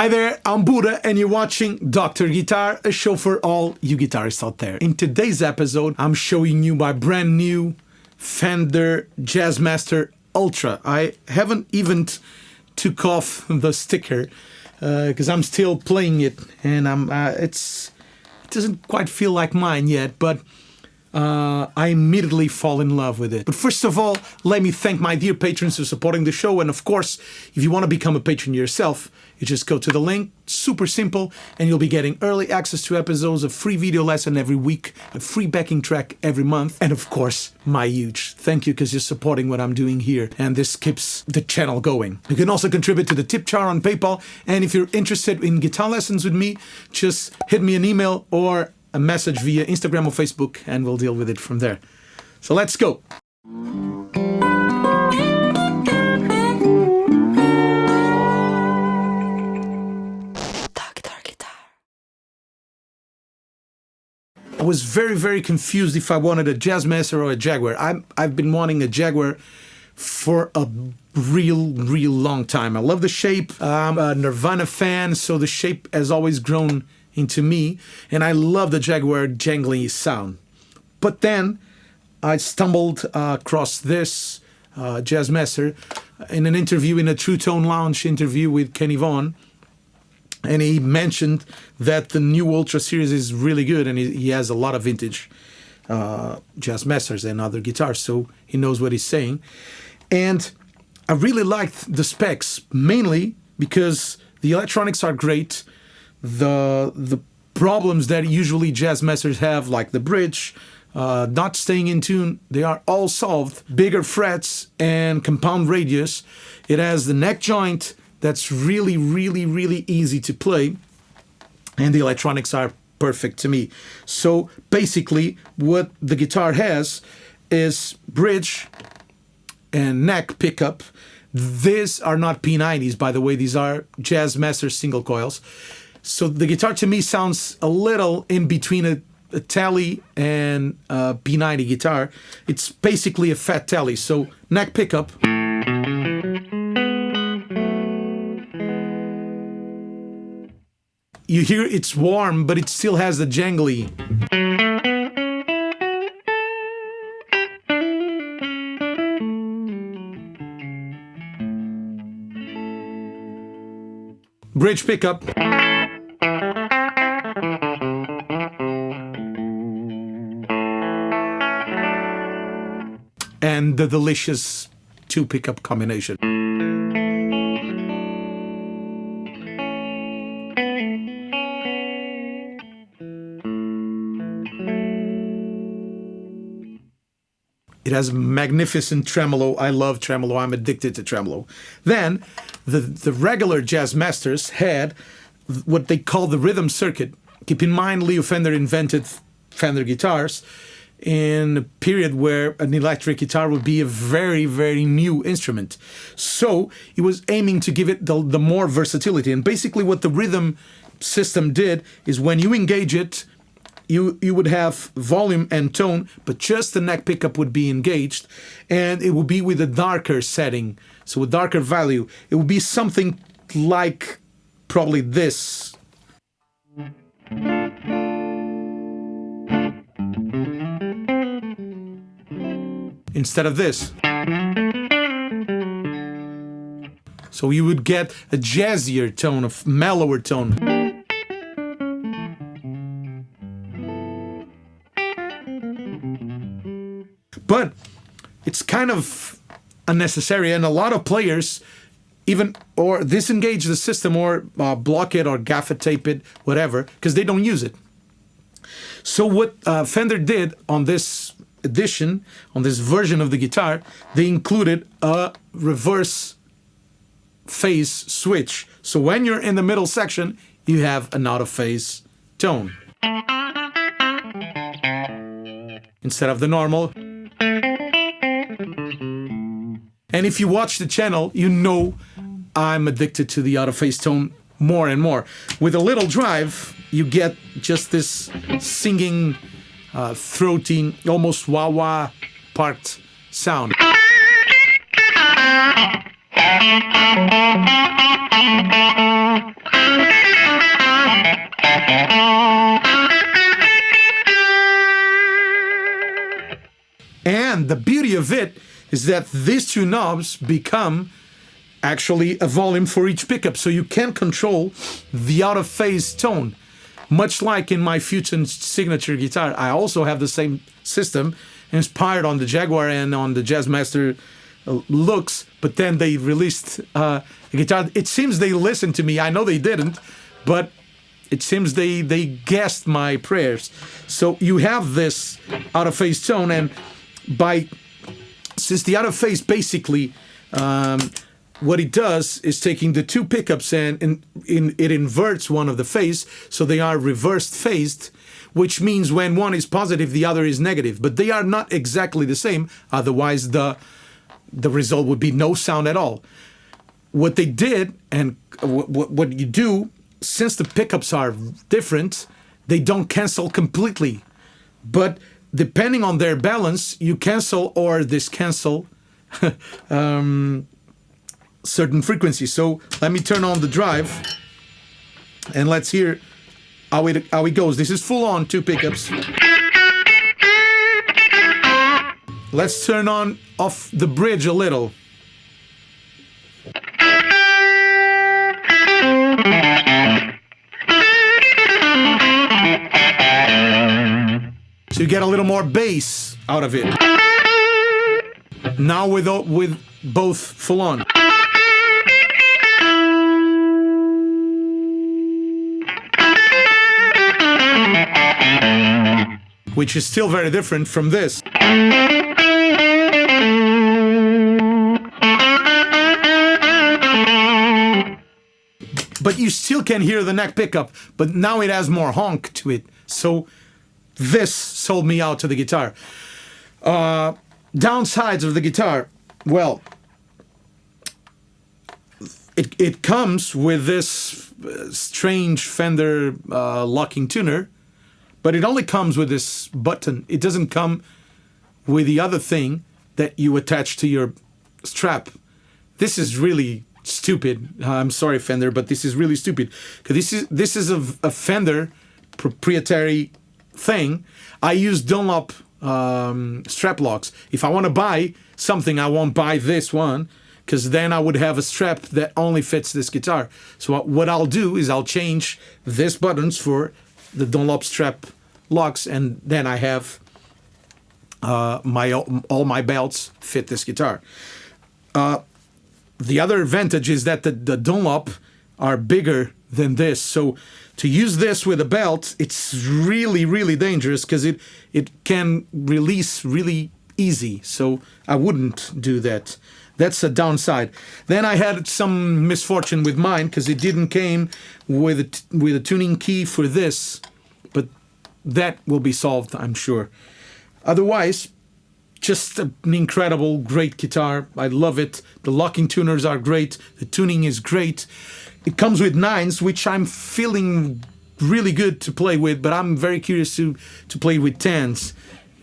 Hi there, I'm Budda and you're watching Dr. Guitar, a show for all you guitarists out there. In today's episode, I'm showing you my brand new Fender Jazzmaster Ultra. I haven't even took off the sticker because I'm still playing it and it doesn't quite feel like mine yet, but I immediately fall in love with it. But first of all, let me thank my dear patrons for supporting the show. And of course, if you want to become a patron yourself, you just go to the link, super simple, and you'll be getting early access to episodes, a free video lesson every week, a free backing track every month, and of course, my huge thank you because you're supporting what I'm doing here, and this keeps the channel going. You can also contribute to the tip jar on PayPal, and if you're interested in guitar lessons with me, just hit me an email or a message via Instagram or Facebook, and we'll deal with it from there. So let's go. I was very confused if I wanted a Jazzmaster or a Jaguar. I've been wanting a Jaguar for a real long time. I love the shape. I'm a Nirvana fan, so the shape has always grown into me, and I love the Jaguar jangly sound. But then I stumbled across this Jazzmaster in an interview, in a True Tone Lounge interview with Kenny Vaughan, and he mentioned that the new Ultra series is really good, and he has a lot of vintage Jazzmasters and other guitars, so he knows what he's saying. And I really liked the specs, mainly because the electronics are great. The problems that usually Jazzmasters have, like the bridge, not staying in tune, they are all solved. Bigger frets and compound radius. It has the neck joint that's really easy to play, and the electronics are perfect to me. So basically what the guitar has is bridge and neck pickup. These are not P90s, by the way, these are Jazzmaster single coils. So the guitar to me sounds a little in between a Tele and a P90 guitar. It's basically a fat Tele. So neck pickup. You hear it's warm, but it still has the jangly. Bridge pickup. And the delicious two pickup combination. It has magnificent tremolo. I love tremolo. I'm addicted to tremolo. Then the regular Jazzmasters had what they call the rhythm circuit. Keep in mind, Leo Fender invented Fender guitars in a period where an electric guitar would be a very new instrument. So he was aiming to give it the more versatility. And basically what the rhythm system did is when you engage it, you would have volume and tone, but just the neck pickup would be engaged, and it would be with a darker setting, so a darker value. It would be something like probably this. Instead of this. So you would get a jazzier tone, a mellower tone. But it's kind of unnecessary, and a lot of players even or disengage the system or block it or gaffer tape it, whatever, because they don't use it. So what Fender did on this edition, on this version of the guitar, they included a reverse phase switch. So when you're in the middle section, you have an out of phase tone instead of the normal. And if you watch the channel, you know I'm addicted to the out of phase tone more and more. With a little drive, you get just this singing, throaty, almost wah-wah part sound. And the beauty of it is that these two knobs become actually a volume for each pickup, so you can control the out of phase tone. Much like in my Fusion signature guitar, I also have the same system inspired on the Jaguar and on the Jazzmaster looks, but then they released a guitar. It seems they listened to me. I know they didn't, but it seems they guessed my prayers. So you have this out of phase tone, and since the out of phase basically what it does is taking the two pickups and it inverts one of the phase, so they are reversed phased, which means when one is positive, the other is negative. But they are not exactly the same, otherwise the result would be no sound at all. What they did, and what you do, since the pickups are different, they don't cancel completely. But depending on their balance, you cancel or discancel certain frequencies. So let me turn on the drive and let's hear how it goes. This is full on two pickups. Let's turn off the bridge a little. So you get a little more bass out of it. Now with both full on. Which is still very different from this. But you still can hear the neck pickup, but now it has more honk to it. So this sold me out to the guitar. Downsides of the guitar, well, it comes with this strange Fender locking tuner, but it only comes with this button. It doesn't come with the other thing that you attach to your strap. This is really stupid. I'm sorry, Fender, but this is really stupid. Because this is a Fender proprietary thing. I use Dunlop strap locks. If I want to buy something, I won't buy this one, because then I would have a strap that only fits this guitar. So what I'll do is I'll change this buttons for the Dunlop strap locks, and then I have all my belts fit this guitar. The other advantage is that the Dunlop are bigger than this, so to use this with a belt, it's really, really dangerous, because it can release really easy, so I wouldn't do that. That's a downside. Then I had some misfortune with mine, because it didn't came with a tuning key for this, but that will be solved, I'm sure. Otherwise, just an incredible, great guitar. I love it. The locking tuners are great. The tuning is great. It comes with 9s, which I'm feeling really good to play with, but I'm very curious to play with 10s.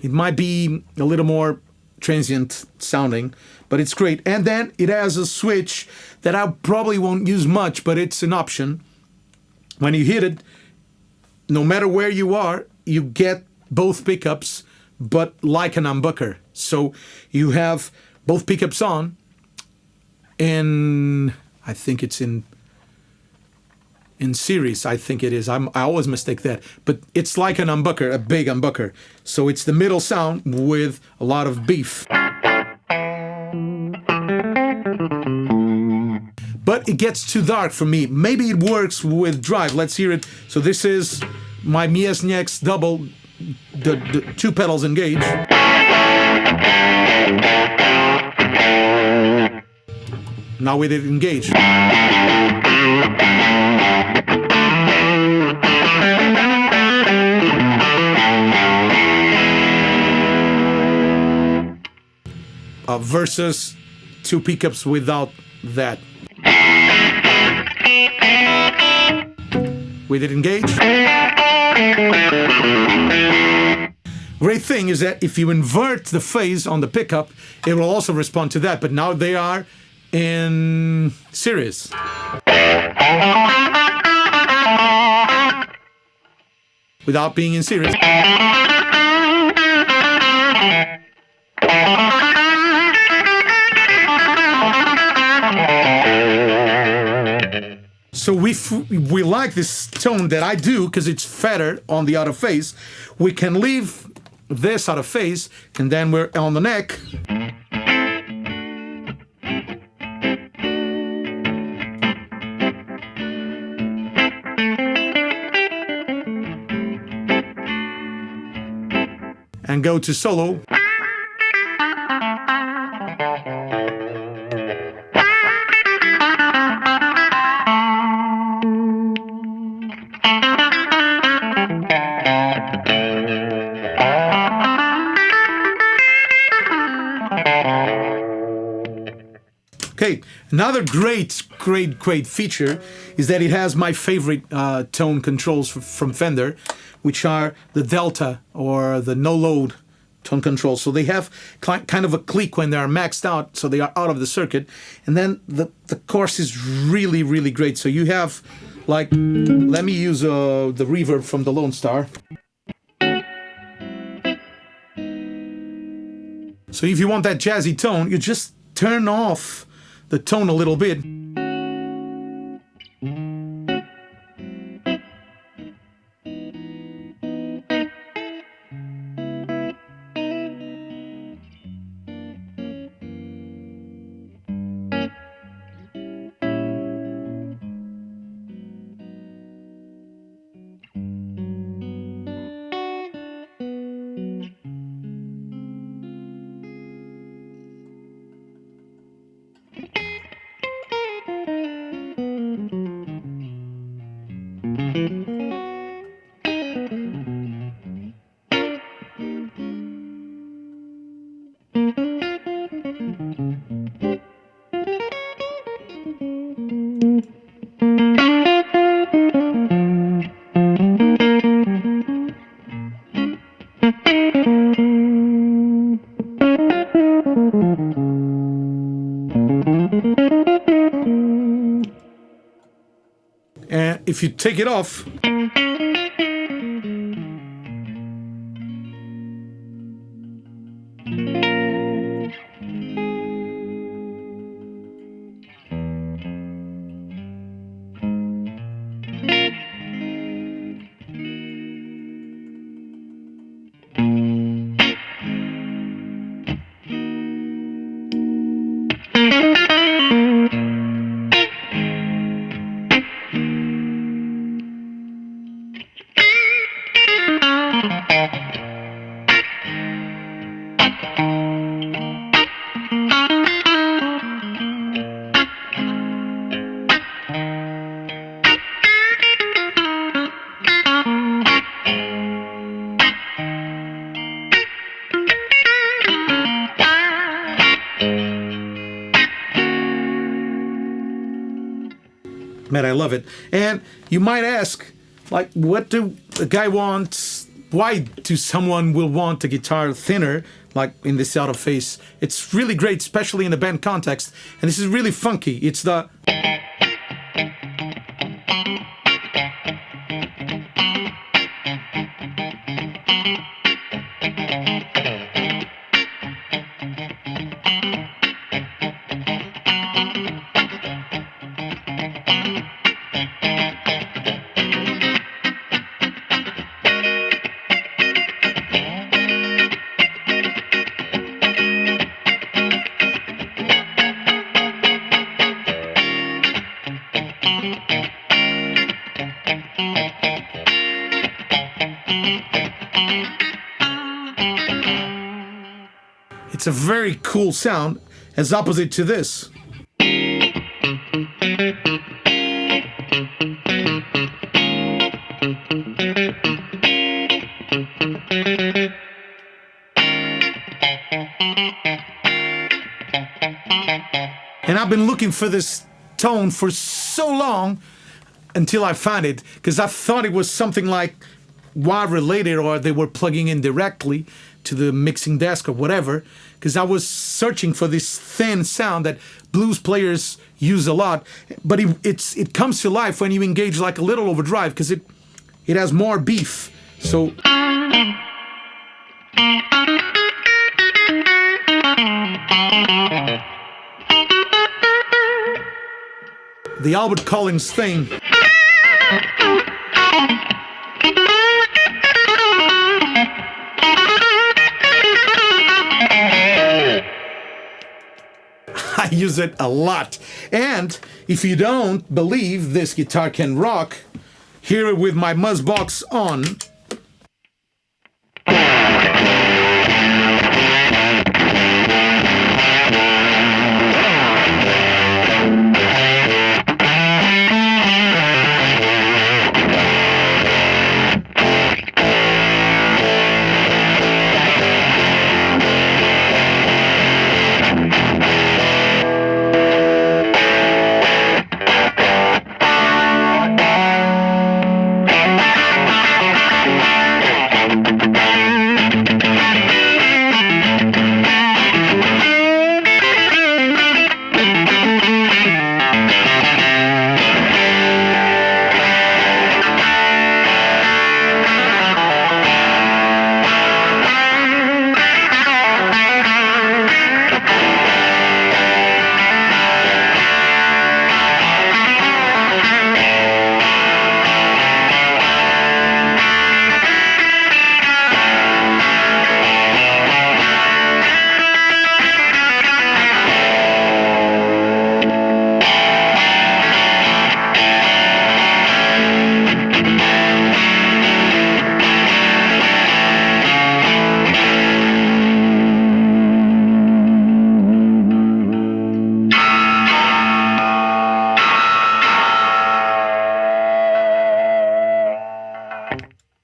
It might be a little more transient sounding, but it's great. And then it has a switch that I probably won't use much, but it's an option. When you hit it, no matter where you are, you get both pickups, but like an humbucker. So you have both pickups on, and I think it's in series. I think it is. I always mistake that, but it's like an humbucker, a big humbucker. So it's the middle sound with a lot of beef. But it gets too dark for me. Maybe it works with drive. Let's hear it. So this is my Miesnieks double, the two pedals engaged. Now with it engaged. Versus two pickups without that. With it engaged. Great thing is that if you invert the phase on the pickup, it will also respond to that. But now they are in series. Without being in series. So we like this tone that I do because it's fettered on the outer face. We can leave this outer face and then we're on the neck. And go to solo. Okay, another great feature is that it has my favorite tone controls from Fender, which are the Delta or the no load tone controls. So they have kind of a click when they are maxed out, so they are out of the circuit. And then the chorus is really, really great. So you have, like, let me use the reverb from the Lone Star. So if you want that jazzy tone, you just turn off the tone a little bit. And if you take it off, man, I love it. And you might ask, like, what do a guy want? Why do someone will want a guitar thinner, like in this out of face? It's really great, especially in a band context. And this is really funky. It's the... It's a very cool sound, as opposite to this. And I've been looking for this tone for so long until I found it, because I thought it was something like wire related or they were plugging in directly to the mixing desk or whatever, because I was searching for this thin sound that blues players use a lot, but it comes to life when you engage like a little overdrive, because it has more beef. So the Albert Collins thing. I use it a lot. And if you don't believe this guitar can rock, hear it with my Muzzbox on.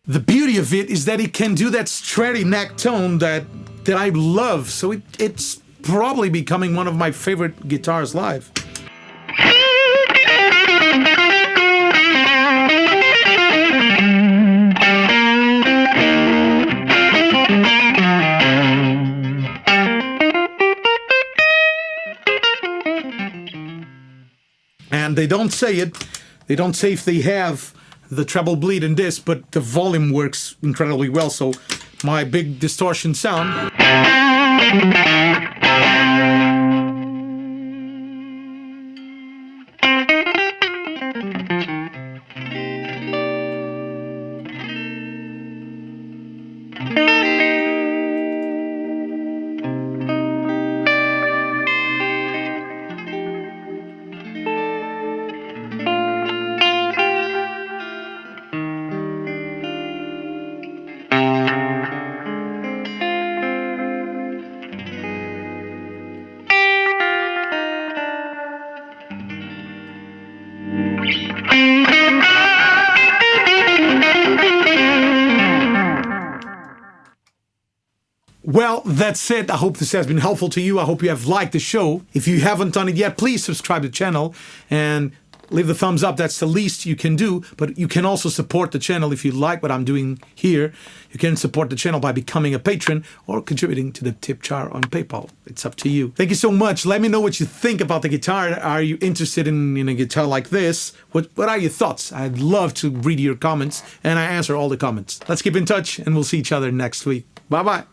The beauty of it is that it can do that stretty neck tone that I love. So it's probably becoming one of my favorite guitars live. And they don't say it. They don't say if they have the treble bleed in this, but the volume works incredibly well. So my big distortion sound. Well, that's it. I hope this has been helpful to you. I hope you have liked the show. If you haven't done it yet, please subscribe to the channel and leave the thumbs up. That's the least you can do. But you can also support the channel if you like what I'm doing here. You can support the channel by becoming a patron or contributing to the tip jar on PayPal. It's up to you. Thank you so much. Let me know what you think about the guitar. Are you interested in a guitar like this? What are your thoughts? I'd love to read your comments, and I answer all the comments. Let's keep in touch, and we'll see each other next week. Bye-bye.